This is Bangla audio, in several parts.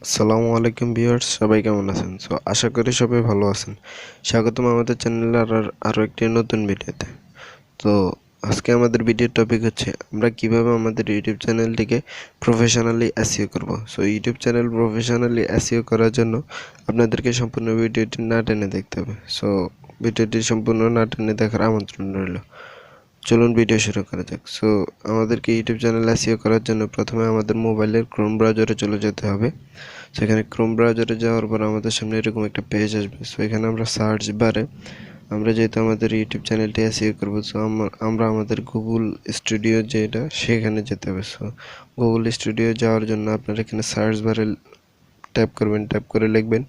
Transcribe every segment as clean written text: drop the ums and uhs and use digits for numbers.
আসসালামু আলাইকুম ভিউয়ার্স, সবাই কেমন আছেন? আশা করি সবাই ভালো আছেন। স্বাগতম আমাদের চ্যানেলে আরও একটি নতুন ভিডিওতে। তো আজকে আমাদের ভিডিওর টপিক হচ্ছে আমরা কিভাবে আমাদের ইউটিউব চ্যানেলটিকে প্রফেশনালি এসইও করব। ইউটিউব চ্যানেল প্রফেশনালি এসইও করার জন্য আপনাদেরকে সম্পূর্ণ ভিডিওটি না টেনে দেখতে হবে। ভিডিওটি সম্পূর্ণ না টেনে দেখার আমন্ত্রণ রইল। চলুন ভিডিও শুরু করা যাক। আমাদেরকে ইউটিউব চ্যানেল এসইও করার জন্য প্রথমে আমাদের মোবাইলের ক্রোম ব্রাউজারে চলে যেতে হবে। সেখানে ক্রোম ব্রাউজারে যাওয়ার পর আমাদের সামনে এরকম একটা পেজ আসবে। এখানে আমরা সার্চ বারে আমরা যেহেতু আমাদের ইউটিউব চ্যানেলটি এসইও করবো, আমরা আমাদের গুগল স্টুডিও যেটা সেখানে যেতে হবে। গুগল স্টুডিও যাওয়ার জন্য আপনারা এখানে সার্চ বারে ট্যাপ করবেন, ট্যাপ করে লিখবেন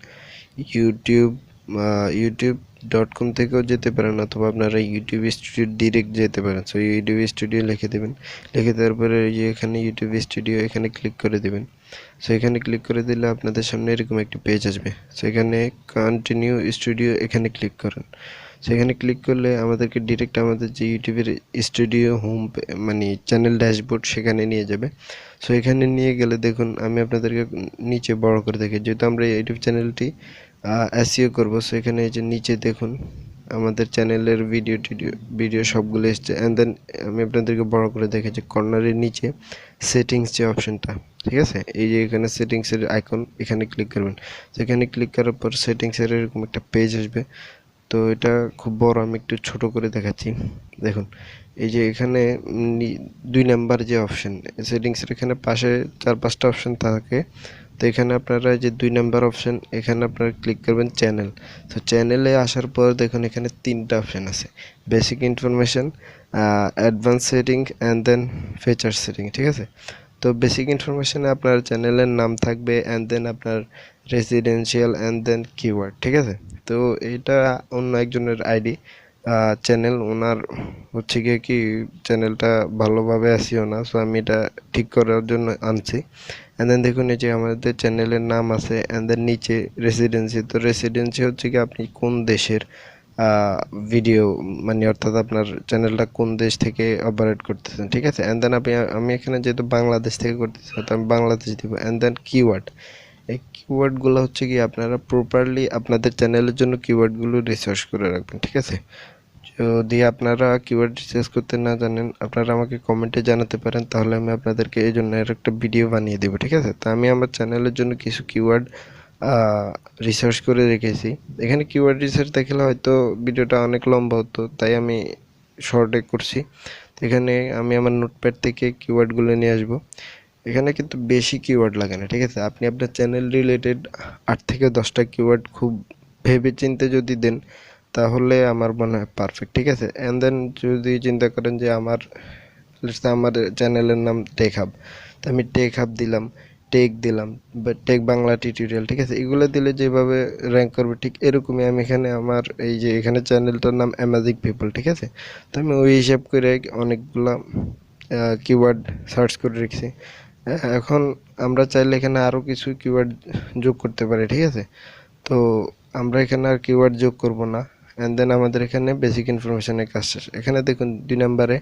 youtube.com থেকেও যেতে পারেন, অথবা আপনারা ইউটিউব স্টুডিও ডিরেক্ট যেতে পারেন। ইউটিউব স্টুডিও লিখে দেবেন, লিখে দেওয়ার পরে এই যে এখানে ইউটিউব স্টুডিও এখানে ক্লিক করে দেবেন। এখানে ক্লিক করে দিলে আপনাদের সামনে এরকম একটি পেজ আসবে। এখানে কন্টিনিউ স্টুডিও এখানে ক্লিক করুন। সেখানে ক্লিক করলে আমাদেরকে ডিরেক্ট আমাদের যে ইউটিউবের স্টুডিও হোম মানে চ্যানেল ড্যাশবোর্ড সেখানে নিয়ে যাবে। এখানে নিয়ে গেলে দেখুন, আমি আপনাদেরকে নিচে বড় করে দেখি, যেহেতু আমরা ইউটিউব চ্যানেলটি এসইও করবো। এখানে এই যে নিচে দেখুন আমাদের চ্যানেলের ভিডিও সবগুলো এসছে। অ্যান্ড দেন আমি আপনাদেরকে বড় করে দেখে যে কর্নারের নিচে সেটিংস যে অপশনটা, ঠিক আছে, এই যে এখানে সেটিংসের আইকন, এখানে ক্লিক করবেন। এখানে ক্লিক করার পর সেটিংসের এরকম একটা পেজ আসবে। তো এটা খুব বড়, আমি একটু ছোট করে দেখাচ্ছি। দেখুন এই যে এখানে 2 নাম্বার যে অপশন সেটিংসের, এখানে পাশে 4-5টা অপশন থাকে। তো এখানে আপনারা যে 2 নাম্বার অপশন, এখানে আপনারা ক্লিক করবেন চ্যানেল। চ্যানেলে আসার পর দেখুন এখানে 3টা অপশন আছে: basic information, advance setting and then feature setting, ঠিক আছে। তো বেসিক ইনফরমেশনে আপনার চ্যানেলের নাম থাকবে, অ্যান্ড দেন আপনার রেসিডেন্সিয়াল, অ্যান্ড দেন কিওয়ার্ড, ঠিক আছে। তো এটা অন্য একজনের আইডি চ্যানেল, ওনার হচ্ছে গিয়ে কি চ্যানেলটা ভালোভাবে আসিও না, আমি এটা ঠিক করার জন্য আনছি। অ্যান্ড দেন দেখুন এই যে আমাদের চ্যানেলের নাম আছে, অ্যান্ড দেন নিচে রেসিডেন্সি। তো রেসিডেন্সি হচ্ছে কি আপনি কোন দেশের ভিডিও, মানে অর্থাৎ আপনার চ্যানেলটা কোন দেশ থেকে অপারেট করতেছেন, ঠিক আছে। অ্যান্ড দেন আমি এখানে যেহেতু বাংলাদেশ থেকে করতেছি, তো আমি বাংলাদেশ দিব। অ্যান্ড দেন কিওয়ার্ড, এই কিওয়ার্ডগুলো হচ্ছে কি আপনারা প্রপারলি আপনাদের চ্যানেলের জন্য কিওয়ার্ডগুলো রিসার্চ করে রাখবেন, ঠিক আছে। যদি আপনারা কিওয়ার্ড রিসার্চ করতে না জানেন, আপনারা আমাকে কমেন্টে জানাতে পারেন, তাহলে আমি আপনাদেরকে এই জন্য এর একটা ভিডিও বানিয়ে দেবো, ঠিক আছে। তো আমি আমার চ্যানেলের জন্য কিছু কিওয়ার্ড রিসার্চ করে রেখেছি। এখানে কিওয়ার্ড রিসার্চ দেখলে হয়তো ভিডিওটা অনেক লম্বা হতো, তাই আমি শর্টে করছি। এখানে আমি আমার নোটপ্যাড থেকে কিওয়ার্ডগুলো নিয়ে আসবো। এখানে কিন্তু বেশি কিওয়ার্ড লাগে না, ঠিক আছে। আপনি আপনার চ্যানেল রিলেটেড 8 থেকে 10টা কিওয়ার্ড খুব ভেবে চিন্তে যদি দেন, তাহলে আমার মনে হয় পারফেক্ট, ঠিক আছে। অ্যান্ড দেন যদি চিন্তা করেন যে আমার চ্যানেলের নাম টেক হাব, তো আমি টেক হাব দিলাম, টেক দিলাম, বা টেক বাংলা টিউটোরিয়াল, ঠিক আছে। এগুলো দিলে যেভাবে র্যাঙ্ক করবে ঠিক এরকমই আমি এখানে আমার এই যে এখানে চ্যানেলটার নাম অ্যামাজিং পিপল, ঠিক আছে। তো আমি ওই হিসাব করে অনেকগুলা কিওয়ার্ড সার্চ করে রেখেছি। এখন আমরা চাইলে এখানে আরও কিছু কিওয়ার্ড যোগ করতে পারি, ঠিক আছে। তো আমরা এখানে আর কিওয়ার্ড যোগ করব না। অ্যান্ড দেন আমাদের এখানে বেসিক ইনফরমেশনের কাজ শেষ। এখানে দেখুন 2 নম্বরে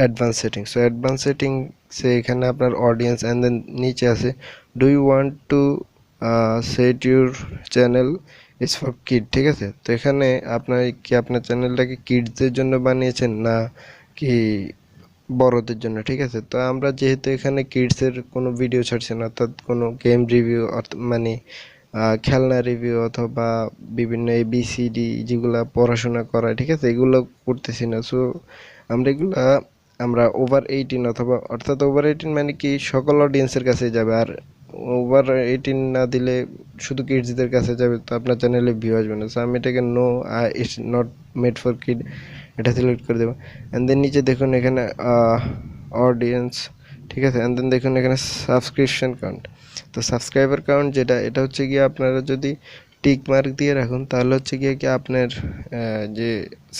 অ্যাডভান্স সেটিং। অ্যাডভান্স সেটিংসে এখানে আপনার অডিয়েন্স, অ্যান্ড দেন নিচে আছে do you want to set your channel is for kid, ঠিক আছে। তো এখানে আপনার চ্যানেলটাকে কিডসদের জন্য বানিয়েছেন না কি বড়দের জন্য, ঠিক আছে। তো আমরা যেহেতু এখানে কিডসের কোনো ভিডিও ছাড়ছি না, অর্থাৎ কোনো গেম রিভিউ, মানে খেলনা রিভিউ, অথবা বিভিন্ন ABCD যেগুলা পড়াশোনা করায়, ঠিক আছে, এগুলো করতেছি না। আমরা ওভার 18, অথবা অর্থাৎ ওভার 18 মানে কি সকল অডিয়েন্সের কাছে যাবে। আর ওভার 18 না দিলে শুধু কিডসদের কাছে যাবে, তো আপনার চ্যানেলে ভিউ আসবে না। আমি এটাকে no, it's not made for kid, এটা সিলেক্ট করে দেবো। অ্যান্ড দেন নিচে দেখুন এখানে অডিয়েন্স, ঠিক আছে। অ্যান্ড দেন দেখুন এখানে সাবস্ক্রিপশন কাউন্ট। তো সাবস্ক্রাইবার কাউন্ট যেটা, এটা হচ্ছে গিয়ে আপনারা যদি টিক মার্ক দিয়ে রাখুন, তাহলে হচ্ছে গিয়ে কি আপনার যে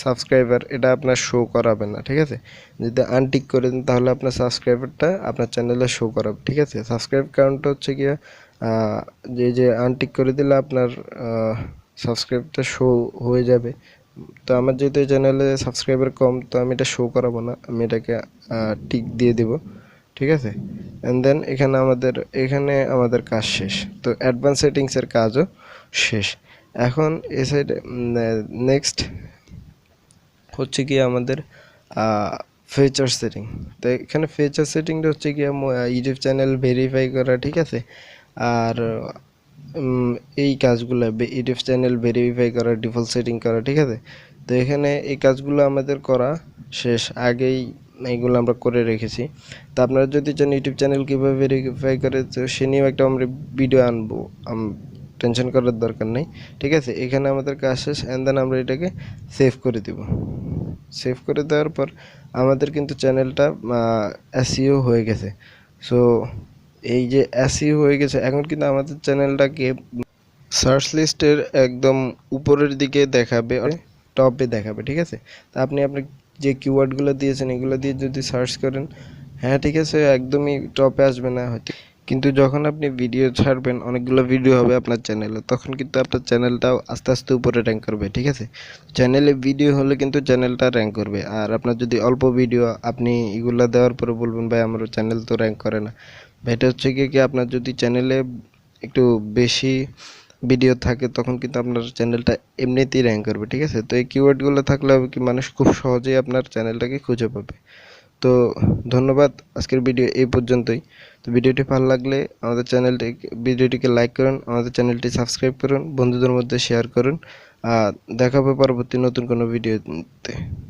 সাবস্ক্রাইবার, এটা আপনার শো করাবে না, ঠিক আছে। যদি আনটিক করে দেন, তাহলে আপনার সাবস্ক্রাইবারটা আপনার চ্যানেলে শো করাবে, ঠিক আছে। সাবস্ক্রাইব কাউন্ট হচ্ছে গিয়ে যে আনটিক করে দিলে আপনার সাবস্ক্রাইবটা শো হয়ে যাবে। তো আমার যেহেতু এই চ্যানেলে সাবস্ক্রাইবার কম, তো আমি এটা শো করাবো না, আমি এটাকে টিক দিয়ে দেবো। ঠিক আছে। অ্যান্ড দেন এখানে আমাদের কাজ শেষ। তো অ্যাডভান্স সেটিংসের কাজও শেষ। এখন এ সাইডে নেক্সট হচ্ছে কি আমাদের ফিচার সেটিং। তো এখানে ফিচার সেটিংটা হচ্ছে কি ইউটিউব চ্যানেল ভেরিফাই করা, ঠিক আছে। আর উম, এই কাজগুলো ইউটিউব চ্যানেল ভেরিফাই করা, ডিফল্ট সেটিং করা, ঠিক আছে। তো এখানে এই কাজগুলো আমাদের করা শেষ, আগেই এইগুলো আমরা করে রেখেছি। তো আপনারা যদি চান ইউটিউব চ্যানেল কীভাবে ভেরিফাই করে, তো সে নিয়েও একটা আমরা ভিডিও আনবো, টেনশন করার দরকার নেই, ঠিক আছে। এখানে আমাদের কাজ শেষ। অ্যান্ড দেন আমরা এটাকে সেভ করে দিব। সেভ করে দেওয়ার পর আমাদের কিন্তু চ্যানেলটা এসইও হয়ে গেছে। সো এই যে এসইও হয়ে গেছে, এখন কিন্তু আমাদের চ্যানেলটাকে সার্চ লিস্টের একদম উপরের দিকে দেখাবে, টপে দেখাবে, ঠিক আছে। তা আপনি আপনার যে কিওয়ার্ডগুলো দিয়েছেন এগুলো দিয়ে যদি সার্চ করেন, হ্যাঁ ঠিক আছে, একদমই টপে আসবে না হয়তো, কিন্তু যখন আপনি ভিডিও ছাড়বেন, অনেকগুলো ভিডিও হবে আপনার চ্যানেলে, তখন কিন্তু আপনার চ্যানেলটাও আস্তে আস্তে উপরে র্যাঙ্ক করবে, ঠিক আছে। চ্যানেলে ভিডিও হলে কিন্তু চ্যানেলটা র্যাঙ্ক করবে। আর আপনার যদি অল্প ভিডিও, আপনি এগুলো দেওয়ার পরে বলবেন ভাই আমার চ্যানেল তো র্যাঙ্ক করে না, এটা হচ্ছে কি আপনার যদি চ্যানেলে একটু বেশি ভিডিও থাকে তখন কিন্তু আপনার চ্যানেলটা এমনিতেই র্যাঙ্ক করবে, ঠিক আছে। তো এই কিওয়ার্ডগুলো থাকলে হবে কি মানুষ খুব সহজেই আপনার চ্যানেলটাকে খুঁজে পাবে। তো ধন্যবাদ, আজকের ভিডিও এই পর্যন্তই। তো ভিডিওটি ভালো লাগলে ভিডিওটিকে লাইক করুন, আমাদের চ্যানেলটি সাবস্ক্রাইব করুন, বন্ধুদের মধ্যে শেয়ার করুন। আর দেখা হবে পরবর্তী নতুন কোনো ভিডিওতে। ধন্যবাদ।